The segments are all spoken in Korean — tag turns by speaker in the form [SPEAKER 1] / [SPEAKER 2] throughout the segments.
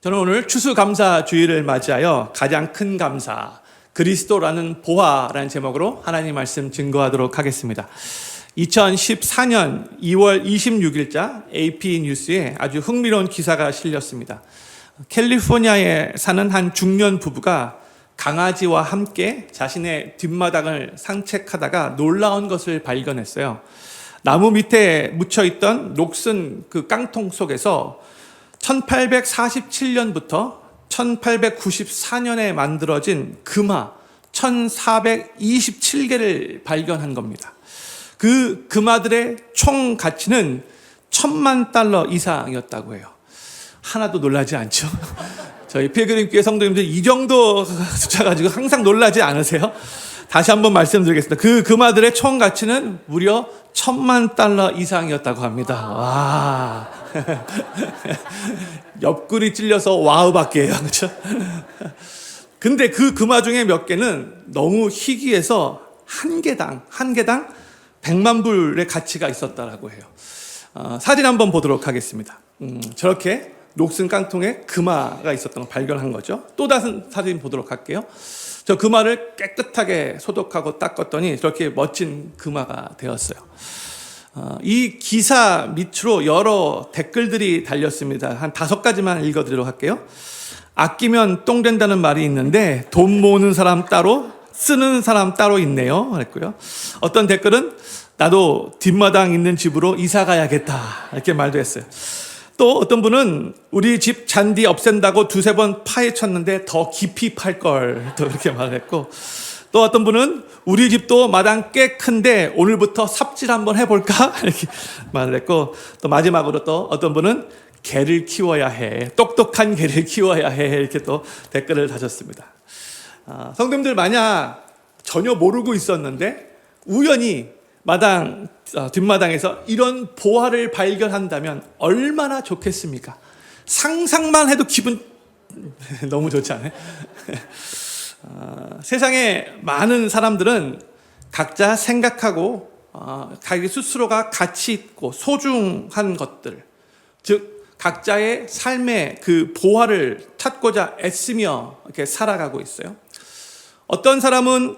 [SPEAKER 1] 저는 오늘 추수감사주의를 맞이하여 가장 큰 감사, 그리스도라는 보화라는 제목으로 하나님 말씀 증거하도록 하겠습니다. 2014년 2월 26일자 AP 뉴스에 아주 흥미로운 기사가 실렸습니다. 캘리포니아에 사는 한 중년 부부가 강아지와 함께 자신의 뒷마당을 산책하다가 놀라운 것을 발견했어요. 나무 밑에 묻혀있던 녹슨 그 깡통 속에서 1847년부터 1894년에 만들어진 금화 1427개를 발견한 겁니다. 그 금화들의 총 가치는 $10,000,000 이상이었다고 해요. 하나도 놀라지 않죠? 저희 필그림교회 성도님들 이 정도 숫자 가지고 항상 놀라지 않으세요? 다시 한번 말씀드리겠습니다. 그 금화들의 총 가치는 무려 $10,000,000 이상이었다고 합니다. 와. 옆구리 찔려서 와우밖에 해요. 그렇죠? 근데 그 금화 중에 몇 개는 너무 희귀해서 한 개당 100만 불의 가치가 있었다라고 해요. 사진 한번 보도록 하겠습니다. 저렇게 녹슨 깡통에 금화가 있었던 걸 발견한 거죠. 또 다른 사진 보도록 할게요. 저 금화를 깨끗하게 소독하고 닦았더니 저렇게 멋진 금화가 되었어요. 이 기사 밑으로 여러 댓글들이 달렸습니다. 한 5가지만 읽어드리도록 할게요. 아끼면 똥 된다는 말이 있는데 돈 모으는 사람 따로 쓰는 사람 따로 있네요. 그랬고요. 어떤 댓글은 나도 뒷마당 있는 집으로 이사 가야겠다 이렇게 말도 했어요. 또 어떤 분은 우리 집 잔디 없앤다고 2-3번 파헤쳤는데 더 깊이 팔 걸 또 이렇게 말했고, 또 어떤 분은 우리 집도 마당 꽤 큰데 오늘부터 삽질 한번 해볼까 이렇게 말을 했고, 또 마지막으로 또 어떤 분은 개를 키워야 해, 똑똑한 개를 키워야 해 이렇게 또 댓글을 다셨습니다. 성도님들 만약 전혀 모르고 있었는데 우연히 뒷마당에서 이런 보화를 발견한다면 얼마나 좋겠습니까? 상상만 해도 기분 너무 좋지 않아요? 세상에 많은 사람들은 각자 생각하고 자기 스스로가 가치 있고 소중한 것들, 즉 각자의 삶의 그 보화를 찾고자 애쓰며 이렇게 살아가고 있어요. 어떤 사람은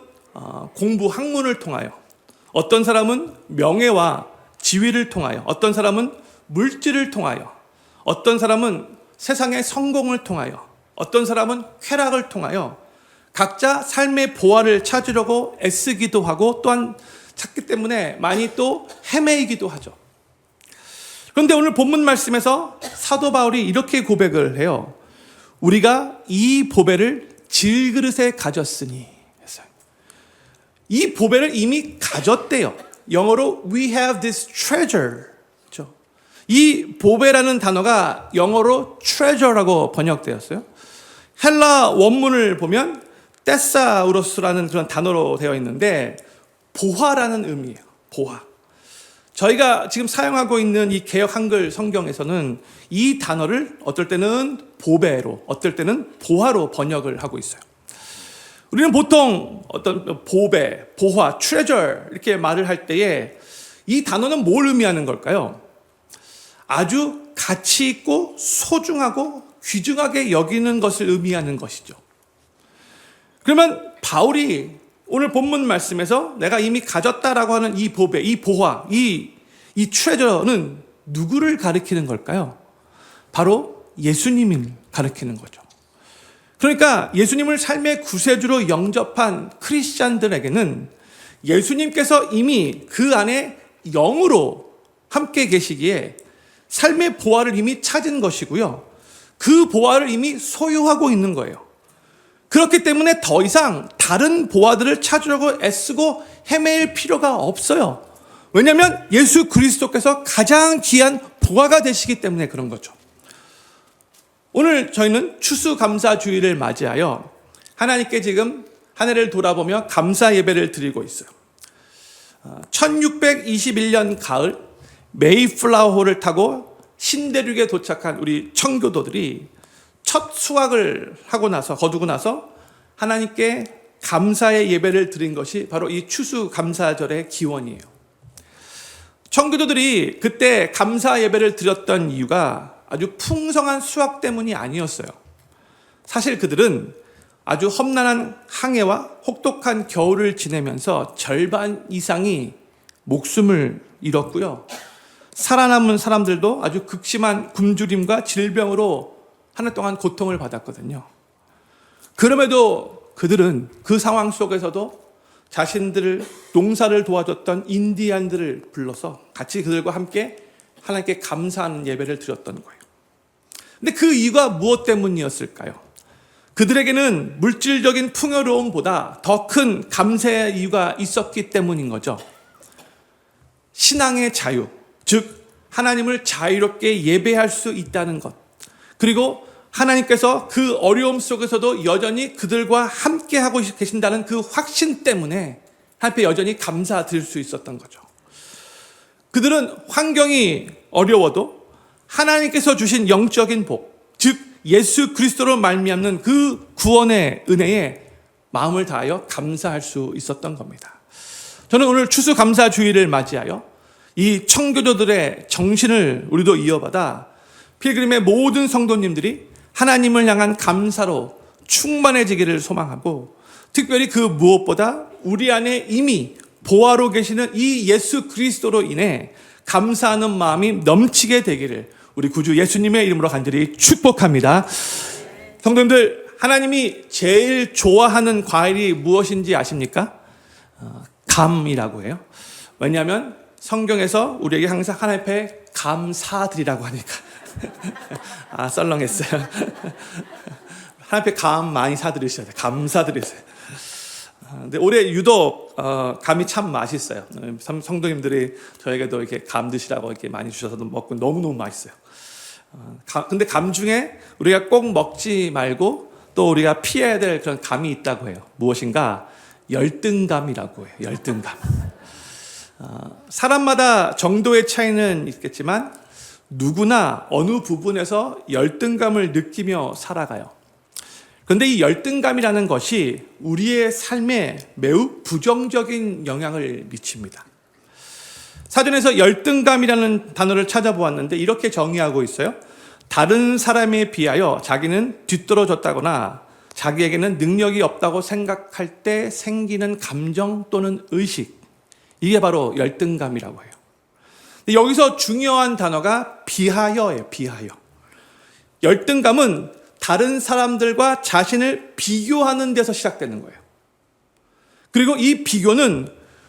[SPEAKER 1] 공부 학문을 통하여, 어떤 사람은 명예와 지위를 통하여, 어떤 사람은 물질을 통하여, 어떤 사람은 세상의 성공을 통하여, 어떤 사람은 쾌락을 통하여 각자 삶의 보화를 찾으려고 애쓰기도 하고 또한 찾기 때문에 많이 또 헤매이기도 하죠. 그런데 오늘 본문 말씀에서 사도 바울이 이렇게 고백을 해요. 우리가 이 보배를 질그릇에 가졌으니 했어요. 이 보배를 이미 가졌대요. 영어로 we have this treasure. 그렇죠? 이 보배라는 단어가 영어로 treasure라고 번역되었어요. 헬라 원문을 보면 테사우로스라는 그런 단어로 되어 있는데 보화라는 의미예요. 보화. 저희가 지금 사용하고 있는 이 개역 한글 성경에서는 이 단어를 어떨 때는 보배로, 어떨 때는 보화로 번역을 하고 있어요. 우리는 보통 어떤 보배, 보화, treasure 이렇게 말을 할 때에 이 단어는 뭘 의미하는 걸까요? 아주 가치 있고 소중하고 귀중하게 여기는 것을 의미하는 것이죠. 그러면 바울이 오늘 본문 말씀에서 내가 이미 가졌다라고 하는 이 보배, 이 보화, 이 treasure는 누구를 가리키는 걸까요? 바로 예수님을 가리키는 거죠. 그러니까 예수님을 삶의 구세주로 영접한 크리스찬들에게는 예수님께서 이미 그 안에 영으로 함께 계시기에 삶의 보화를 이미 찾은 것이고요. 그 보화를 이미 소유하고 있는 거예요. 그렇기 때문에 더 이상 다른 보화들을 찾으려고 애쓰고 헤매일 필요가 없어요. 왜냐하면 예수 그리스도께서 가장 귀한 보화가 되시기 때문에 그런 거죠. 오늘 저희는 추수감사주의를 맞이하여 하나님께 지금 한 해를 돌아보며 감사 예배를 드리고 있어요. 1621년 가을 메이플라워호를 타고 신대륙에 도착한 우리 청교도들이 첫 수확을 거두고 나서 하나님께 감사의 예배를 드린 것이 바로 이 추수감사절의 기원이에요. 청교도들이 그때 감사 예배를 드렸던 이유가 아주 풍성한 수확 때문이 아니었어요. 사실 그들은 아주 험난한 항해와 혹독한 겨울을 지내면서 절반 이상이 목숨을 잃었고요. 살아남은 사람들도 아주 극심한 굶주림과 질병으로 한 해 동안 고통을 받았거든요. 그럼에도 그들은 그 상황 속에서도 자신들을 농사를 도와줬던 인디안들을 불러서 같이 그들과 함께 하나님께 감사하는 예배를 드렸던 거예요. 근데 그 이유가 무엇 때문이었을까요? 그들에게는 물질적인 풍요로움보다 더 큰 감사의 이유가 있었기 때문인 거죠. 신앙의 자유, 즉 하나님을 자유롭게 예배할 수 있다는 것, 그리고 하나님께서 그 어려움 속에서도 여전히 그들과 함께 하고 계신다는 그 확신 때문에 하나님께 여전히 감사드릴 수 있었던 거죠. 그들은 환경이 어려워도 하나님께서 주신 영적인 복, 즉 예수 그리스도로 말미암는 그 구원의 은혜에 마음을 다하여 감사할 수 있었던 겁니다. 저는 오늘 추수감사주의를 맞이하여 이 청교도들의 정신을 우리도 이어받아 필그림의 모든 성도님들이 하나님을 향한 감사로 충만해지기를 소망하고, 특별히 그 무엇보다 우리 안에 이미 보화로 계시는 이 예수 그리스도로 인해 감사하는 마음이 넘치게 되기를 우리 구주 예수님의 이름으로 간절히 축복합니다. 성도님들, 하나님이 제일 좋아하는 과일이 무엇인지 아십니까? 감이라고 해요. 왜냐하면 성경에서 우리에게 항상 하나님 앞에 감사드리라고 하니까. 썰렁했어요. 하나님 앞에 감 많이 사드리셔야 돼요. 감사드리세요. 근데 올해 유독 감이 참 맛있어요. 성도님들이 저에게도 이렇게 감 드시라고 이렇게 많이 주셔서 먹고 너무너무 맛있어요. 근데 감 중에 우리가 꼭 먹지 말고 또 우리가 피해야 될 그런 감이 있다고 해요. 무엇인가? 열등감이라고 해요. 열등감. 사람마다 정도의 차이는 있겠지만 누구나 어느 부분에서 열등감을 느끼며 살아가요. 그런데 이 열등감이라는 것이 우리의 삶에 매우 부정적인 영향을 미칩니다. 사전에서 열등감이라는 단어를 찾아보았는데 이렇게 정의하고 있어요. 다른 사람에 비하여 자기는 뒤떨어졌다거나 자기에게는 능력이 없다고 생각할 때 생기는 감정 또는 의식, 이게 바로 열등감이라고 해요. 여기서 중요한 단어가 비하여예요. 비하여. 열등감은 다른 사람들과 자신을 비교하는 데서 시작되는 거예요. 그리고 이 비교는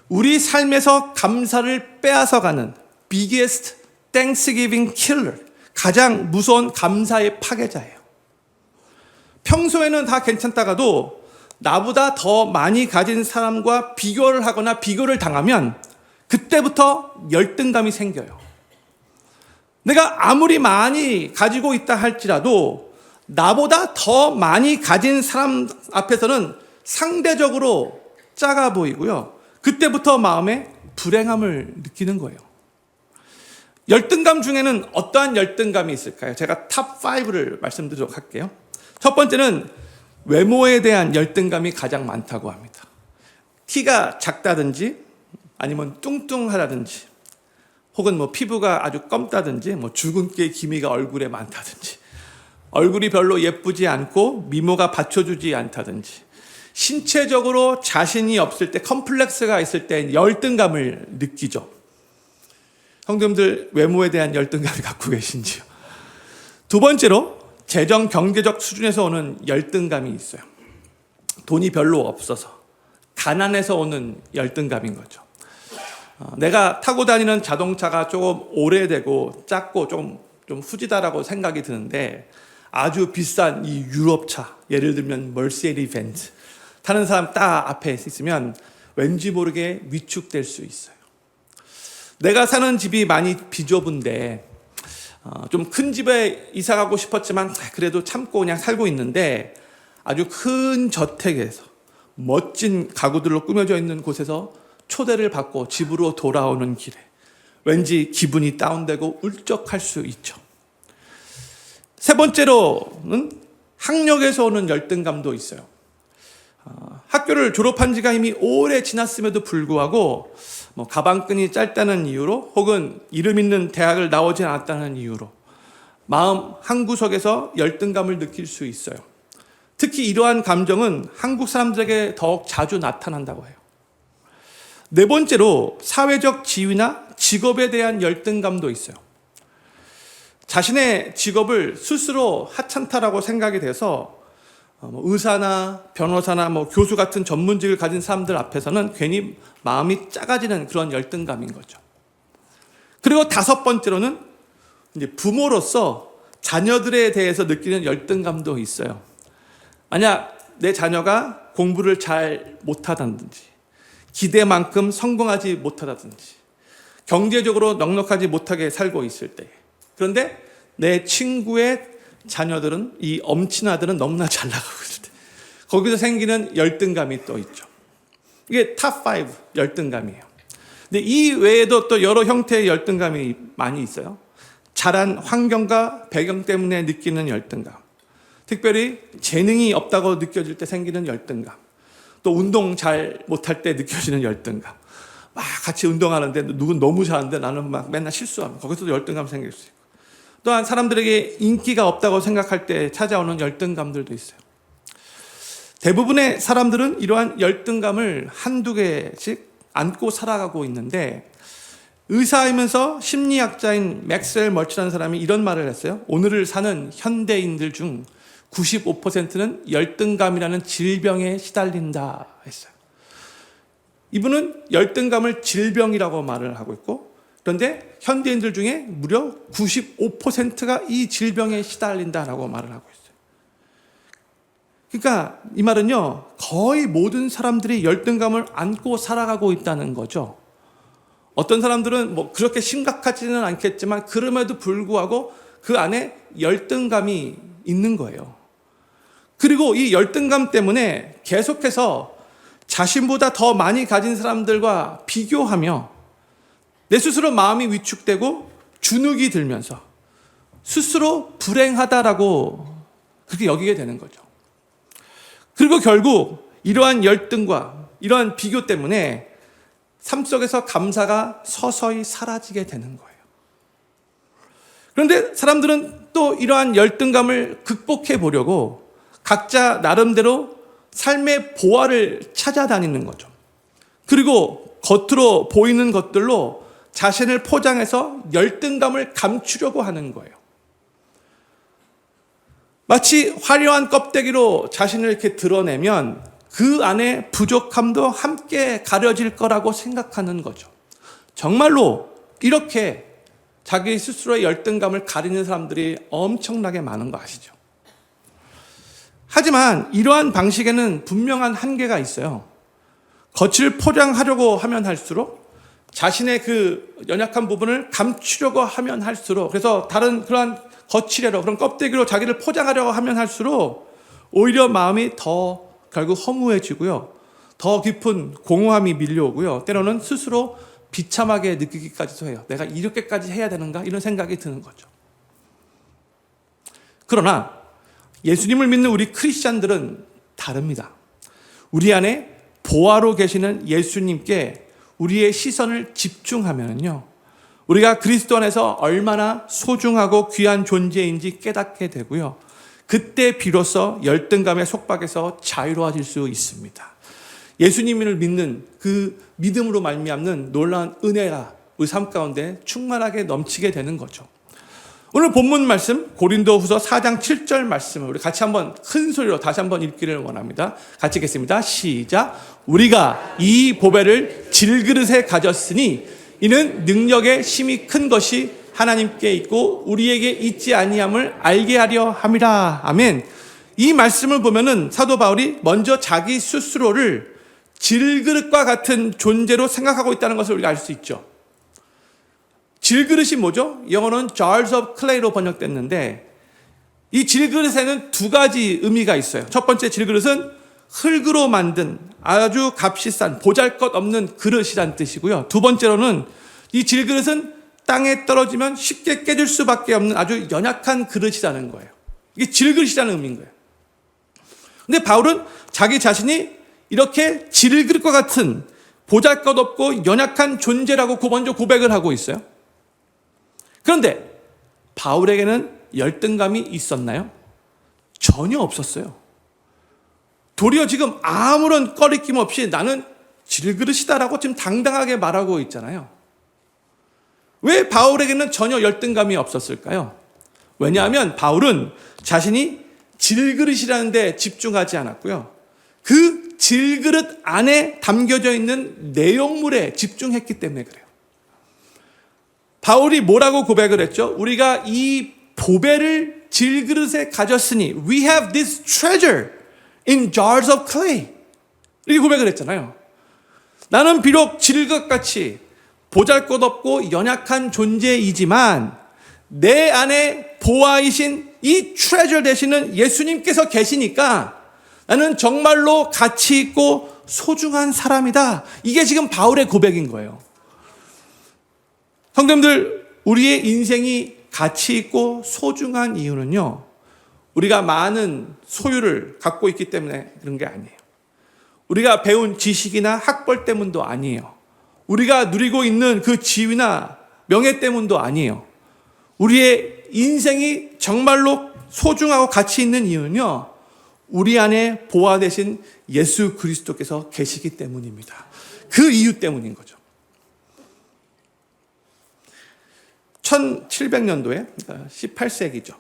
[SPEAKER 1] 우리 삶에서 감사를 빼앗아가는 biggest Thanksgiving killer, 가장 무서운 감사의 파괴자예요. 평소에는 다 괜찮다가도 나보다 더 많이 가진 사람과 비교를 하거나 비교를 당하면 그때부터 열등감이 생겨요. 내가 아무리 많이 가지고 있다 할지라도 나보다 더 많이 가진 사람 앞에서는 상대적으로 작아 보이고요. 그때부터 마음에 불행함을 느끼는 거예요. 열등감 중에는 어떠한 열등감이 있을까요? 제가 탑 5를 말씀드리도록 할게요. 첫 번째는 외모에 대한 열등감이 가장 많다고 합니다. 키가 작다든지 아니면 뚱뚱하다든지 혹은 피부가 아주 검다든지 주근깨 기미가 얼굴에 많다든지 얼굴이 별로 예쁘지 않고 미모가 받쳐주지 않다든지 신체적으로 자신이 없을 때 컴플렉스가 있을 때 열등감을 느끼죠. 성도님들 외모에 대한 열등감을 갖고 계신지요? 두 번째로 재정 경제적 수준에서 오는 열등감이 있어요. 돈이 별로 없어서 가난해서 오는 열등감인 거죠. 내가 타고 다니는 자동차가 조금 오래되고 작고 좀 후지다라고 생각이 드는데 아주 비싼 이 유럽차, 예를 들면 머세디스 벤츠 타는 사람 딱 앞에 있으면 왠지 모르게 위축될 수 있어요. 내가 사는 집이 많이 비좁은데 좀 큰 집에 이사 가고 싶었지만 그래도 참고 그냥 살고 있는데 아주 큰 저택에서 멋진 가구들로 꾸며져 있는 곳에서 초대를 받고 집으로 돌아오는 길에 왠지 기분이 다운되고 울적할 수 있죠. 세 번째로는 학력에서 오는 열등감도 있어요. 학교를 졸업한 지가 이미 오래 지났음에도 불구하고 가방끈이 짧다는 이유로 혹은 이름 있는 대학을 나오지 않았다는 이유로 마음 한구석에서 열등감을 느낄 수 있어요. 특히 이러한 감정은 한국 사람들에게 더욱 자주 나타난다고 해요. 네 번째로 사회적 지위나 직업에 대한 열등감도 있어요. 자신의 직업을 스스로 하찮다라고 생각이 돼서 의사나 변호사나 교수 같은 전문직을 가진 사람들 앞에서는 괜히 마음이 작아지는 그런 열등감인 거죠. 그리고 다섯 번째로는 이제 부모로서 자녀들에 대해서 느끼는 열등감도 있어요. 만약 내 자녀가 공부를 잘 못하다든지, 기대만큼 성공하지 못하다든지, 경제적으로 넉넉하지 못하게 살고 있을 때, 그런데 내 친구의 자녀들은, 이 엄친아들은 너무나 잘 나가고 있을 때, 거기서 생기는 열등감이 또 있죠. 이게 탑5 열등감이에요. 근데 이 외에도 또 여러 형태의 열등감이 많이 있어요. 자란 환경과 배경 때문에 느끼는 열등감, 특별히 재능이 없다고 느껴질 때 생기는 열등감, 또 운동 잘 못할 때 느껴지는 열등감, 막 같이 운동하는데 누군 너무 잘하는데 나는 막 맨날 실수하면 거기서도 열등감 생길 수 있고, 또한 사람들에게 인기가 없다고 생각할 때 찾아오는 열등감들도 있어요. 대부분의 사람들은 이러한 열등감을 한두 개씩 안고 살아가고 있는데, 의사이면서 심리학자인 맥스웰 멀치라는 사람이 이런 말을 했어요. 오늘을 사는 현대인들 중 95%는 열등감이라는 질병에 시달린다 했어요. 이분은 열등감을 질병이라고 말을 하고 있고, 그런데 현대인들 중에 무려 95%가 이 질병에 시달린다라고 말을 하고 있어요. 그러니까 이 말은요, 거의 모든 사람들이 열등감을 안고 살아가고 있다는 거죠. 어떤 사람들은 그렇게 심각하지는 않겠지만 그럼에도 불구하고 그 안에 열등감이 있는 거예요. 그리고 이 열등감 때문에 계속해서 자신보다 더 많이 가진 사람들과 비교하며 내 스스로 마음이 위축되고 주눅이 들면서 스스로 불행하다라고 그렇게 여기게 되는 거죠. 그리고 결국 이러한 열등과 이러한 비교 때문에 삶 속에서 감사가 서서히 사라지게 되는 거예요. 그런데 사람들은 또 이러한 열등감을 극복해 보려고 각자 나름대로 삶의 보화를 찾아다니는 거죠. 그리고 겉으로 보이는 것들로 자신을 포장해서 열등감을 감추려고 하는 거예요. 마치 화려한 껍데기로 자신을 이렇게 드러내면 그 안에 부족함도 함께 가려질 거라고 생각하는 거죠. 정말로 이렇게 자기 스스로의 열등감을 가리는 사람들이 엄청나게 많은 거 아시죠? 하지만 이러한 방식에는 분명한 한계가 있어요. 겉을 포장하려고 하면 할수록, 자신의 그 연약한 부분을 감추려고 하면 할수록, 그래서 다른 그러한 거칠애로, 그런 껍데기로 자기를 포장하려고 하면 할수록 오히려 마음이 더 결국 허무해지고요, 더 깊은 공허함이 밀려오고요, 때로는 스스로 비참하게 느끼기까지도 해요. 내가 이렇게까지 해야 되는가? 이런 생각이 드는 거죠. 그러나 예수님을 믿는 우리 크리스찬들은 다릅니다. 우리 안에 보화로 계시는 예수님께 우리의 시선을 집중하면요, 우리가 그리스도 안에서 얼마나 소중하고 귀한 존재인지 깨닫게 되고요, 그때 비로소 열등감의 속박에서 자유로워질 수 있습니다. 예수님을 믿는 그 믿음으로 말미암는 놀라운 은혜가 우리 삶 가운데 충만하게 넘치게 되는 거죠. 오늘 본문 말씀 고린도후서 4장 7절 말씀을 우리 같이 한번 큰 소리로 다시 한번 읽기를 원합니다. 같이 읽겠습니다. 시작. 우리가 이 보배를 질그릇에 가졌으니 이는 능력의 힘이 큰 것이 하나님께 있고 우리에게 있지 아니함을 알게 하려 함이라. 아멘. 이 말씀을 보면은 사도 바울이 먼저 자기 스스로를 질그릇과 같은 존재로 생각하고 있다는 것을 우리가 알 수 있죠. 질그릇이 뭐죠? 영어는 jars of clay로 번역됐는데, 이 질그릇에는 두 가지 의미가 있어요. 첫 번째 질그릇은 흙으로 만든 아주 값이 싼 보잘것없는 그릇이란 뜻이고요. 두 번째로는 이 질그릇은 땅에 떨어지면 쉽게 깨질 수밖에 없는 아주 연약한 그릇이라는 거예요. 이게 질그릇이라는 의미인 거예요. 근데 바울은 자기 자신이 이렇게 질그릇과 같은 보잘것없고 연약한 존재라고 먼저 고백을 하고 있어요. 그런데 바울에게는 열등감이 있었나요? 전혀 없었어요. 도리어 지금 아무런 꺼리낌 없이 나는 질그릇이다라고 지금 당당하게 말하고 있잖아요. 왜 바울에게는 전혀 열등감이 없었을까요? 왜냐하면 바울은 자신이 질그릇이라는 데 집중하지 않았고요. 그 질그릇 안에 담겨져 있는 내용물에 집중했기 때문에 그래요. 바울이 뭐라고 고백을 했죠? 우리가 이 보배를 질그릇에 가졌으니 we have this treasure in jars of clay. 이렇게 고백을 했잖아요. 나는 비록 질그릇같이 보잘것없고 연약한 존재이지만 내 안에 보아이신 이 트레저 되시는 예수님께서 계시니까 나는 정말로 가치 있고 소중한 사람이다. 이게 지금 바울의 고백인 거예요. 성도님들, 우리의 인생이 가치 있고 소중한 이유는요, 우리가 많은 소유를 갖고 있기 때문에 그런 게 아니에요. 우리가 배운 지식이나 학벌 때문도 아니에요. 우리가 누리고 있는 그 지위나 명예 때문도 아니에요. 우리의 인생이 정말로 소중하고 가치 있는 이유는요, 우리 안에 보아 되신 예수 그리스도께서 계시기 때문입니다. 그 이유 때문인 거죠. 1700년도에 18세기죠.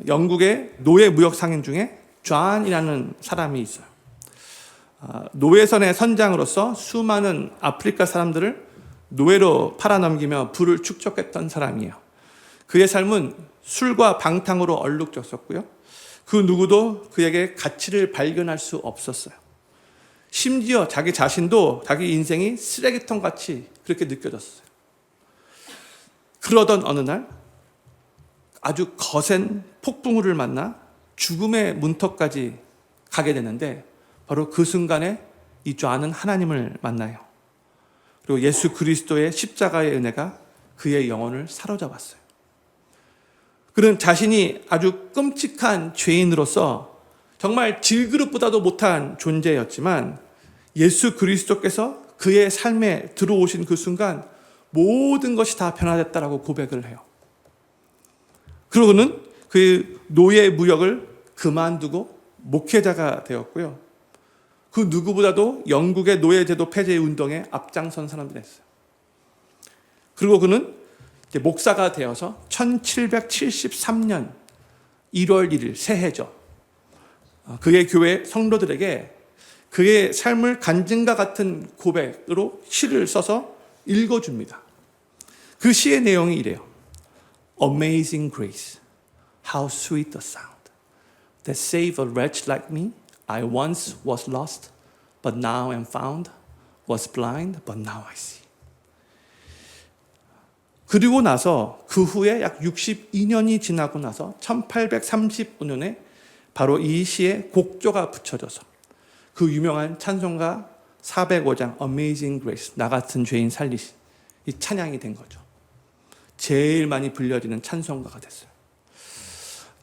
[SPEAKER 1] 영국의 노예 무역 상인 중에 존이라는 사람이 있어요. 노예선의 선장으로서 수많은 아프리카 사람들을 노예로 팔아넘기며 부를 축적했던 사람이에요. 그의 삶은 술과 방탕으로 얼룩졌었고요. 그 누구도 그에게 가치를 발견할 수 없었어요. 심지어 자기 자신도 자기 인생이 쓰레기통같이 그렇게 느껴졌어요. 그러던 어느 날 아주 거센 폭풍우를 만나 죽음의 문턱까지 가게 되는데 바로 그 순간에 이 존은 하나님을 만나요. 그리고 예수 그리스도의 십자가의 은혜가 그의 영혼을 사로잡았어요. 그는 자신이 아주 끔찍한 죄인으로서 정말 질그릇보다도 못한 존재였지만 예수 그리스도께서 그의 삶에 들어오신 그 순간 모든 것이 다 변화됐다라고 고백을 해요. 그리고 그는 그 노예 무역을 그만두고 목회자가 되었고요. 그 누구보다도 영국의 노예제도 폐지 운동에 앞장선 사람들이었어요. 그리고 그는 이제 목사가 되어서 1773년 1월 1일 새해죠. 그의 교회 성도들에게 그의 삶을 간증과 같은 고백으로 시를 써서 읽어줍니다. 그 시의 내용이 이래요. Amazing grace, how sweet the sound that saved a wretch like me. I once was lost, but now am found. Was blind, but now I see. 그리고 나서 그 후에 약 62년이 지나고 나서 1835년에 바로 이 시에 곡조가 붙여져서 그 유명한 찬송가 405장 Amazing Grace, 나 같은 죄인 살리신 이 찬양이 된 거죠. 제일 많이 불려지는 찬송가가 됐어요.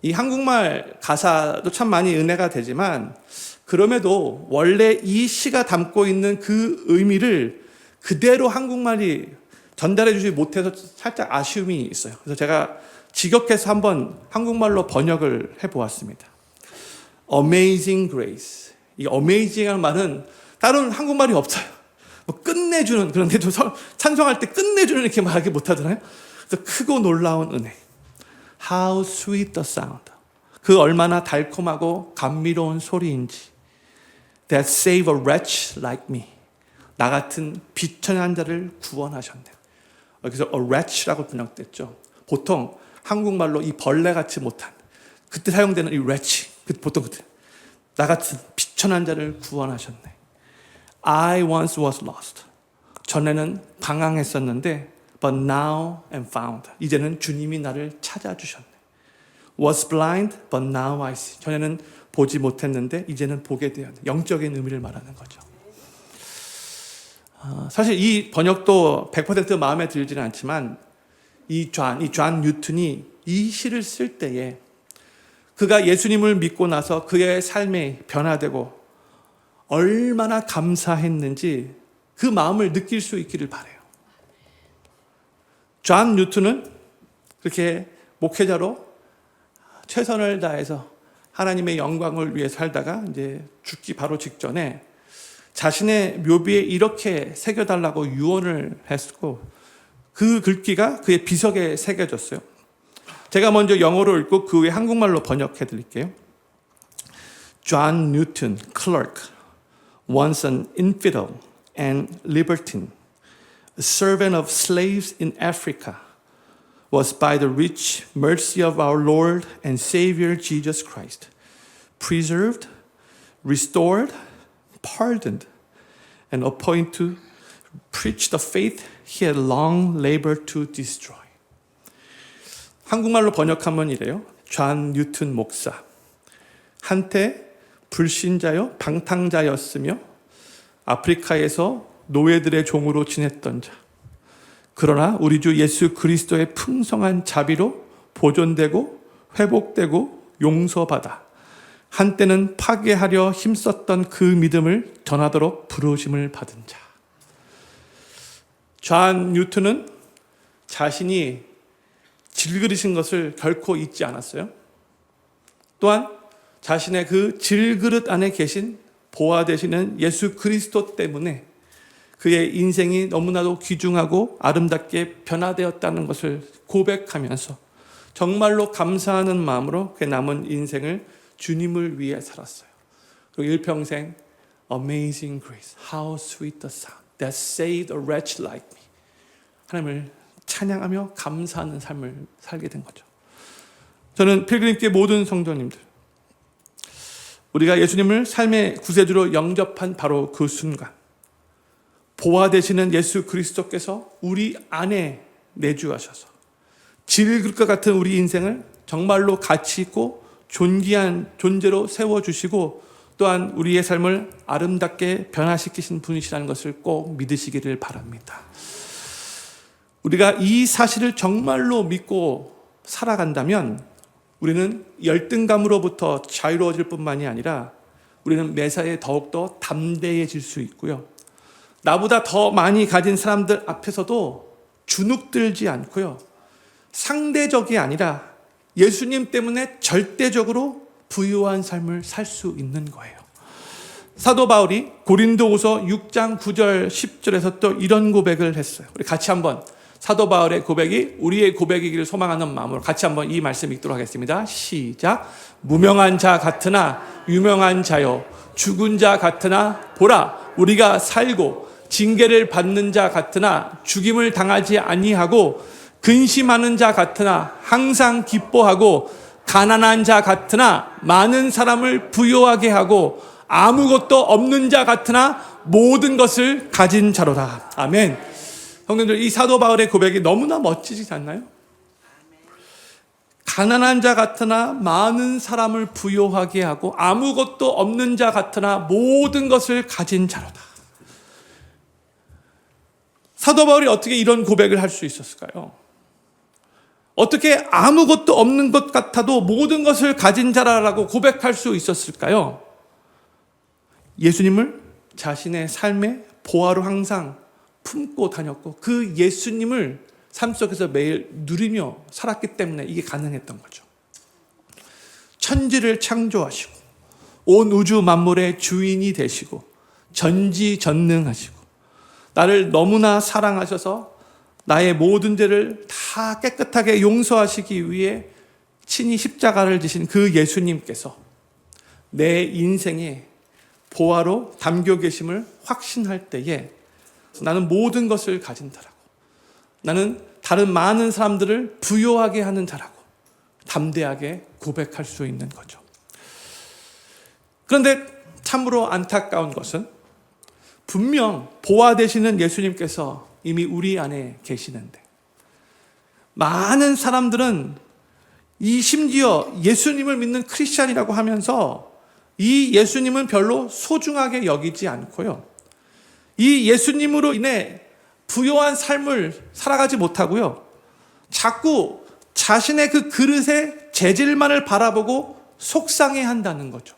[SPEAKER 1] 이 한국말 가사도 참 많이 은혜가 되지만 그럼에도 원래 이 시가 담고 있는 그 의미를 그대로 한국말이 전달해 주지 못해서 살짝 아쉬움이 있어요. 그래서 제가 직역해서 한번 한국말로 번역을 해보았습니다. Amazing Grace. 이 amazing이라는 말은 다른 한국말이 없어요. 뭐 끝내주는, 그런데 좀 찬송할 때 끝내주는 이렇게 말하기 못하잖아요. 그래서 크고 놀라운 은혜. How sweet the sound. 그 얼마나 달콤하고 감미로운 소리인지. That save a wretch like me. 나 같은 비천한 자를 구원하셨네요. 그래서 a wretch라고 번역됐죠. 보통 한국말로 이 벌레같이 못한 그때 사용되는 이 wretch, 보통 그때 나 같은 비천한 자를 구원하셨네. I once was lost. 전에는 방황했었는데 but now am found. 이제는 주님이 나를 찾아주셨네. Was blind but now I see. 전에는 보지 못했는데 이제는 보게 되었네. 영적인 의미를 말하는 거죠. 사실 이 번역도 100% 마음에 들지는 않지만 이 존 뉴턴이 이 시를 쓸 때에 그가 예수님을 믿고 나서 그의 삶이 변화되고 얼마나 감사했는지 그 마음을 느낄 수 있기를 바라요. 존 뉴턴은 그렇게 목회자로 최선을 다해서 하나님의 영광을 위해 살다가 이제 죽기 바로 직전에 자신의 묘비에 이렇게 새겨달라고 유언을 했고 그 글귀가 그의 비석에 새겨졌어요. 제가 먼저 영어로 읽고 그 후에 한국말로 번역해 드릴게요. John Newton Clark, once an infidel and libertine, a servant of slaves in Africa, was by the rich mercy of our Lord and Savior Jesus Christ preserved, restored, pardoned, and appointed to preach the faith he had long labored to destroy. 한국말로 번역하면 이래요. 존 뉴턴 목사. 한때 불신자여 방탕자였으며 아프리카에서 노예들의 종으로 지냈던 자. 그러나 우리 주 예수 그리스도의 풍성한 자비로 보존되고 회복되고 용서받아 한때는 파괴하려 힘썼던 그 믿음을 전하도록 부르심을 받은 자. 존 뉴턴은 자신이 질그릇인 것을 결코 잊지 않았어요. 또한 자신의 그 질그릇 안에 계신 보화 되시는 예수 그리스도 때문에 그의 인생이 너무나도 귀중하고 아름답게 변화되었다는 것을 고백하면서 정말로 감사하는 마음으로 그의 남은 인생을 주님을 위해 살았어요. 그리고 일평생 Amazing grace, how sweet the sound that saved a wretch like me. 하나님을 찬양하며 감사하는 삶을 살게 된 거죠. 저는 필그림교회 모든 성도님들, 우리가 예수님을 삶의 구세주로 영접한 바로 그 순간 보화 되시는 예수 그리스도께서 우리 안에 내주하셔서 질그릇과 같은 우리 인생을 정말로 가치 있고 존귀한 존재로 세워주시고 또한 우리의 삶을 아름답게 변화시키신 분이시라는 것을 꼭 믿으시기를 바랍니다. 우리가 이 사실을 정말로 믿고 살아간다면 우리는 열등감으로부터 자유로워질 뿐만이 아니라 우리는 매사에 더욱더 담대해질 수 있고요. 나보다 더 많이 가진 사람들 앞에서도 주눅들지 않고요. 상대적이 아니라 예수님 때문에 절대적으로 부유한 삶을 살 수 있는 거예요. 사도 바울이 고린도후서 6장 9절 10절에서 또 이런 고백을 했어요. 우리 같이 한번 사도 바울의 고백이 우리의 고백이기를 소망하는 마음으로 같이 한번 이 말씀 읽도록 하겠습니다. 시작. 무명한 자 같으나 유명한 자요 죽은 자 같으나 보라 우리가 살고 징계를 받는 자 같으나 죽임을 당하지 아니하고 근심하는 자 같으나 항상 기뻐하고 가난한 자 같으나 많은 사람을 부유하게 하고 아무것도 없는 자 같으나 모든 것을 가진 자로다. 아멘. 형님들, 이 사도 바울의 고백이 너무나 멋지지 않나요? 가난한 자 같으나 많은 사람을 부유하게 하고 아무것도 없는 자 같으나 모든 것을 가진 자로다. 사도 바울이 어떻게 이런 고백을 할 수 있었을까요? 어떻게 아무것도 없는 것 같아도 모든 것을 가진 자라고 고백할 수 있었을까요? 예수님을 자신의 삶의 보화로 항상 품고 다녔고 그 예수님을 삶 속에서 매일 누리며 살았기 때문에 이게 가능했던 거죠. 천지를 창조하시고 온 우주 만물의 주인이 되시고 전지전능하시고 나를 너무나 사랑하셔서 나의 모든 죄를 다 깨끗하게 용서하시기 위해 친히 십자가를 지신 그 예수님께서 내 인생에 보화로 담겨 계심을 확신할 때에 나는 모든 것을 가진 자라고, 나는 다른 많은 사람들을 부유하게 하는 자라고 담대하게 고백할 수 있는 거죠. 그런데 참으로 안타까운 것은 분명 보화 되시는 예수님께서 이미 우리 안에 계시는데 많은 사람들은 이 심지어 예수님을 믿는 크리스찬이라고 하면서 이 예수님은 별로 소중하게 여기지 않고요. 이 예수님으로 인해 부유한 삶을 살아가지 못하고요. 자꾸 자신의 그 그릇의 재질만을 바라보고 속상해한다는 거죠.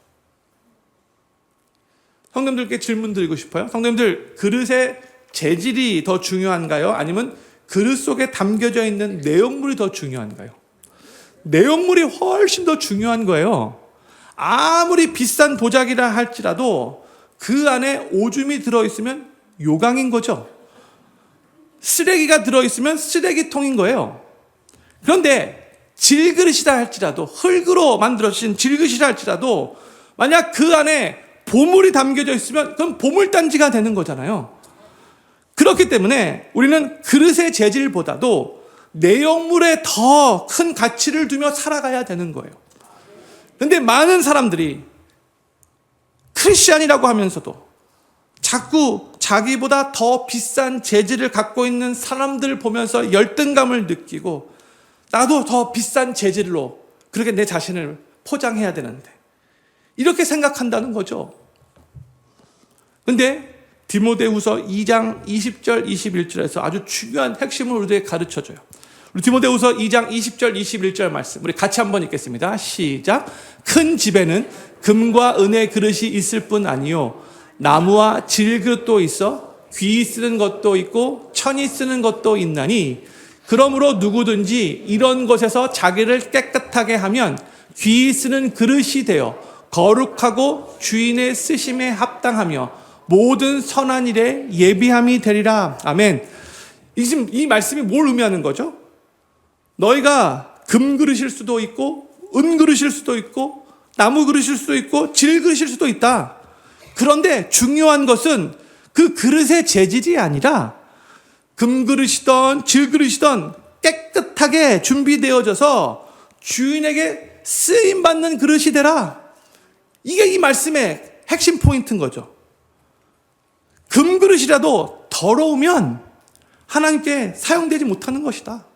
[SPEAKER 1] 성도님들께 질문 드리고 싶어요. 성도님들, 그릇의 재질이 더 중요한가요? 아니면 그릇 속에 담겨져 있는 내용물이 더 중요한가요? 내용물이 훨씬 더 중요한 거예요. 아무리 비싼 보자기라 할지라도 그 안에 오줌이 들어있으면 요강인 거죠. 쓰레기가 들어있으면 쓰레기통인 거예요. 그런데 질그릇이라 할지라도, 흙으로 만들어진 질그릇이라 할지라도 만약 그 안에 보물이 담겨져 있으면 그건 보물단지가 되는 거잖아요. 그렇기 때문에 우리는 그릇의 재질보다도 내용물에 더 큰 가치를 두며 살아가야 되는 거예요. 그런데 많은 사람들이 크리스찬이라고 하면서도 자꾸 자기보다 더 비싼 재질을 갖고 있는 사람들 보면서 열등감을 느끼고 나도 더 비싼 재질로 그렇게 내 자신을 포장해야 되는데 이렇게 생각한다는 거죠. 그런데 디모데후서 2장 20절 21절에서 아주 중요한 핵심을 우리에게 가르쳐줘요. 우리 디모데후서 2장 20절 21절 말씀 우리 같이 한번 읽겠습니다. 시작. 큰 집에는 금과 은의 그릇이 있을 뿐 아니요 나무와 질그릇도 있어 귀 쓰는 것도 있고 천이 쓰는 것도 있나니 그러므로 누구든지 이런 것에서 자기를 깨끗하게 하면 귀 쓰는 그릇이 되어 거룩하고 주인의 쓰심에 합당하며 모든 선한 일에 예비함이 되리라. 아멘. 지금 이 말씀이 뭘 의미하는 거죠? 너희가 금 그릇일 수도 있고 은 그릇일 수도 있고 나무 그릇일 수도 있고 질 그릇일 수도 있다. 그런데 중요한 것은 그 그릇의 재질이 아니라 금 그릇이든 질 그릇이든 깨끗하게 준비되어져서 주인에게 쓰임받는 그릇이 되라. 이게 이 말씀의 핵심 포인트인 거죠. 금 그릇이라도 더러우면 하나님께 사용되지 못하는 것이다.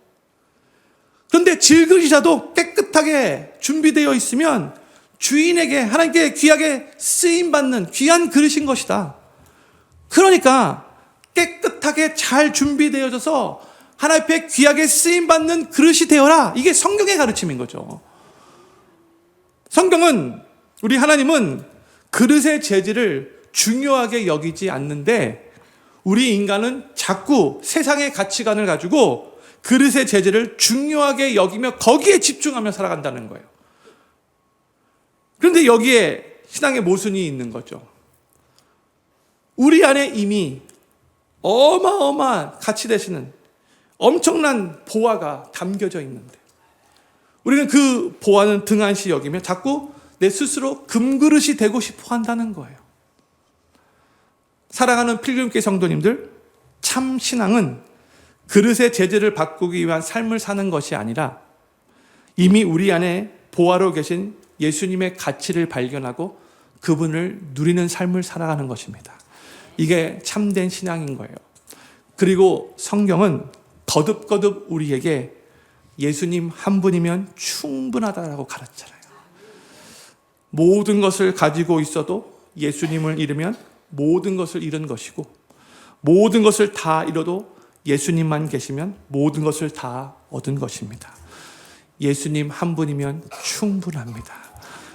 [SPEAKER 1] 그런데 질 그릇이라도 깨끗하게 준비되어 있으면 주인에게 하나님께 귀하게 쓰임받는 귀한 그릇인 것이다. 그러니까 깨끗하게 잘 준비되어져서 하나님 앞에 귀하게 쓰임받는 그릇이 되어라. 이게 성경의 가르침인 거죠. 성경은 우리 하나님은 그릇의 재질을 중요하게 여기지 않는데 우리 인간은 자꾸 세상의 가치관을 가지고 그릇의 재질을 중요하게 여기며 거기에 집중하며 살아간다는 거예요. 그런데 여기에 신앙의 모순이 있는 거죠. 우리 안에 이미 어마어마한 가치 되시는 엄청난 보화가 담겨져 있는데 우리는 그 보화는 등한시 여기며 자꾸 내 스스로 금그릇이 되고 싶어 한다는 거예요. 사랑하는 필름교회 성도님들, 참 신앙은 그릇의 재질을 바꾸기 위한 삶을 사는 것이 아니라 이미 우리 안에 보화로 계신 예수님의 가치를 발견하고 그분을 누리는 삶을 살아가는 것입니다. 이게 참된 신앙인 거예요. 그리고 성경은 거듭거듭 우리에게 예수님 한 분이면 충분하다라고 가르쳤잖아요. 모든 것을 가지고 있어도 예수님을 잃으면 모든 것을 잃은 것이고 모든 것을 다 잃어도 예수님만 계시면 모든 것을 다 얻은 것입니다. 예수님 한 분이면 충분합니다.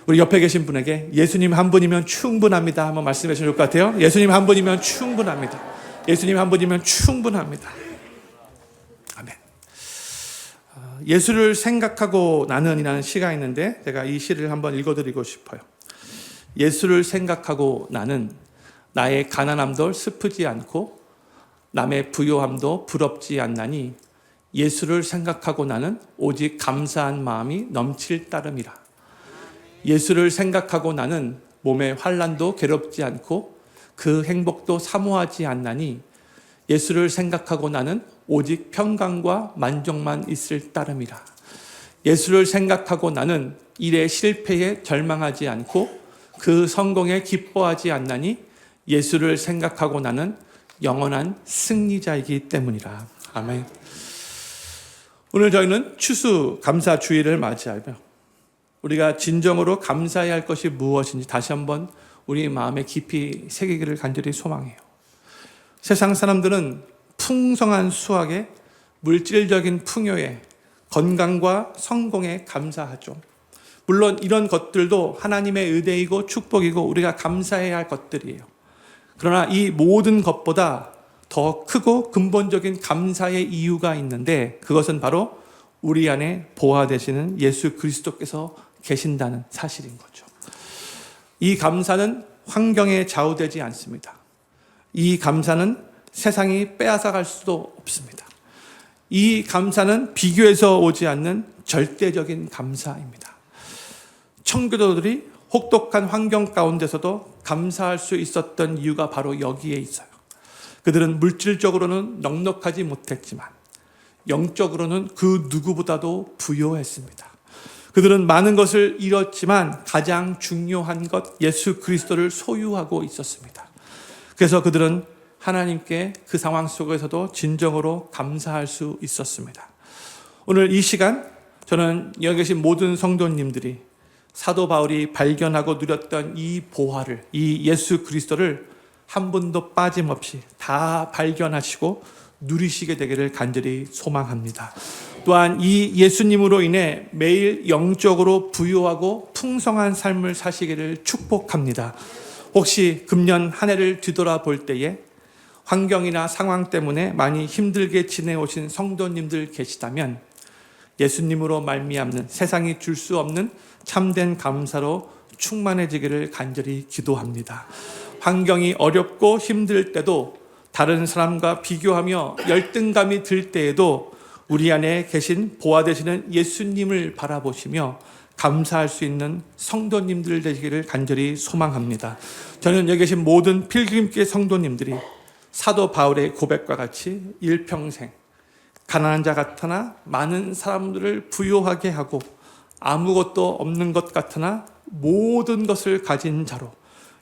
[SPEAKER 1] 우리 옆에 계신 분에게 예수님 한 분이면 충분합니다 한번 말씀해 주실 것 같아요. 예수님 한 분이면 충분합니다. 예수님 한 분이면 충분합니다. 아멘. 예수를 생각하고 나는 이라는 시가 있는데 제가 이 시를 한번 읽어드리고 싶어요. 예수를 생각하고 나는 나의 가난함도 슬프지 않고 남의 부요함도 부럽지 않나니 예수를 생각하고 나는 오직 감사한 마음이 넘칠 따름이라. 예수를 생각하고 나는 몸의 환난도 괴롭지 않고 그 행복도 사모하지 않나니 예수를 생각하고 나는 오직 평강과 만족만 있을 따름이라. 예수를 생각하고 나는 일의 실패에 절망하지 않고 그 성공에 기뻐하지 않나니 예수를 생각하고 나는 영원한 승리자이기 때문이라. 아멘. 오늘 저희는 추수 감사주일을 맞이하며 우리가 진정으로 감사해야 할 것이 무엇인지 다시 한번 우리 마음에 깊이 새기기를 간절히 소망해요. 세상 사람들은 풍성한 수확에 물질적인 풍요에 건강과 성공에 감사하죠. 물론 이런 것들도 하나님의 은혜이고 축복이고 우리가 감사해야 할 것들이에요. 그러나 이 모든 것보다 더 크고 근본적인 감사의 이유가 있는데 그것은 바로 우리 안에 보화 되시는 예수 그리스도께서 계신다는 사실인 거죠. 이 감사는 환경에 좌우되지 않습니다. 이 감사는 세상이 빼앗아갈 수도 없습니다. 이 감사는 비교해서 오지 않는 절대적인 감사입니다. 청교도들이 혹독한 환경 가운데서도 감사할 수 있었던 이유가 바로 여기에 있어요. 그들은 물질적으로는 넉넉하지 못했지만 영적으로는 그 누구보다도 부요했습니다. 그들은 많은 것을 잃었지만 가장 중요한 것 예수 그리스도를 소유하고 있었습니다. 그래서 그들은 하나님께 그 상황 속에서도 진정으로 감사할 수 있었습니다. 오늘 이 시간 저는 여기 계신 모든 성도님들이 사도 바울이 발견하고 누렸던 이 보화를, 이 예수 그리스도를 한 분도 빠짐없이 다 발견하시고 누리시게 되기를 간절히 소망합니다. 또한 이 예수님으로 인해 매일 영적으로 부유하고 풍성한 삶을 사시기를 축복합니다. 혹시 금년 한 해를 뒤돌아볼 때에 환경이나 상황 때문에 많이 힘들게 지내오신 성도님들 계시다면 예수님으로 말미암는 세상이 줄 수 없는 참된 감사로 충만해지기를 간절히 기도합니다. 환경이 어렵고 힘들 때도 다른 사람과 비교하며 열등감이 들 때에도 우리 안에 계신 보화 되시는 예수님을 바라보시며 감사할 수 있는 성도님들 되시기를 간절히 소망합니다. 저는 여기 계신 모든 필그림교회 성도님들이 사도 바울의 고백과 같이 일평생 가난한 자 같으나 많은 사람들을 부유하게 하고 아무것도 없는 것 같으나 모든 것을 가진 자로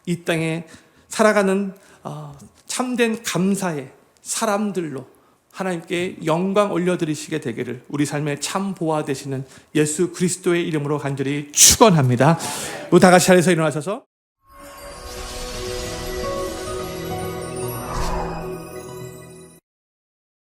[SPEAKER 1] 이 땅에 살아가는 참된 감사의 사람들로 하나님께 영광 올려드리시게 되기를 우리 삶의 참 보화 되시는 예수 그리스도의 이름으로 간절히 축원합니다. 우리 다 같이 자리에서 일어나셔서